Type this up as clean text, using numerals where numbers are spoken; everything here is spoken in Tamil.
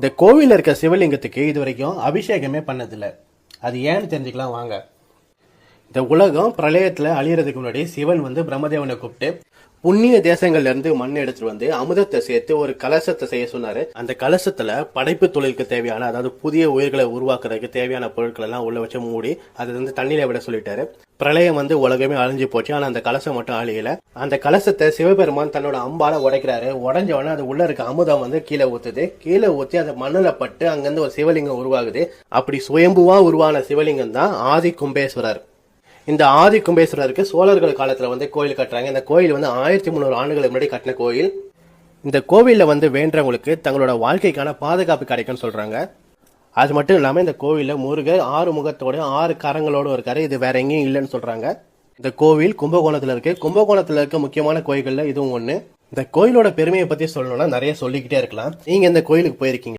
இந்த கோவில்ல இருக்க சிவலிங்கத்துக்கு இது வரைக்கும் அபிஷேகமே பண்ணதில்ல. அது ஏன்னு தெரிஞ்சுக்கலாம் வாங்க. இந்த உலகம் பிரளயத்துல அழியறதுக்கு முன்னாடி சிவன் பிரம்மதேவனை கூப்பிட்டு புண்ணிய தேசங்கள்ல இருந்து மண் எடுத்துட்டு வந்து அமுதத்தை சேர்த்து ஒரு கலசத்தை செய்ய சொன்னாரு. அந்த கலசத்துல படைப்பு தொழிலுக்கு தேவையான, அதாவது புதிய உயிர்களை உருவாக்குறதுக்கு தேவையான பொருட்கள் எல்லாம் உள்ள வச்சு மூடி அதை தண்ணியில விட சொல்லிட்டாரு. பிரளயம் உலகமே அழிஞ்சு போச்சு. ஆனா அந்த கலசம் மட்டும் அழியல. அந்த கலசத்தை சிவபெருமான் தன்னோட அம்பால உடைக்கிறாரு. உடஞ்சவன அது உள்ள இருக்க அமுதம் கீழே ஊத்துது. கீழே ஊத்தி அந்த மண்ணுல பட்டு அங்கிருந்து ஒரு சிவலிங்கம் உருவாகுது. அப்படி சுயம்புவா உருவான சிவலிங்கம் தான் ஆதி கும்பேஸ்வரர். இந்த ஆதி கும்பேஸ்வரருக்கு சோழர்கள் காலத்துல கோயில் கட்டுறாங்க. இந்த கோயில் 1300 ஆண்டுகளுக்கு முன்னாடி கட்டின கோயில். இந்த கோவில்ல வேண்டவங்களுக்கு தங்களோட வாழ்க்கைக்கான பாதுகாப்பு கிடைக்கும்னு சொல்றாங்க. அது மட்டும் இல்லாம இந்த கோவில்ல முருகர் 6 முகத்தோட 6 கரங்களோட இருக்காரு. இது வேற எங்கேயும் இல்லைன்னு சொல்றாங்க. இந்த கோவில் கும்பகோணத்துல இருக்கு. கும்பகோணத்துல இருக்க முக்கியமான கோயில்கள்ல இதுவும் ஒண்ணு. இந்த கோயிலோட பெருமையை பத்தி சொல்லணும்னா நிறைய சொல்லிக்கிட்டே இருக்கலாம். நீங்க இந்த கோயிலுக்கு போயிருக்கீங்க?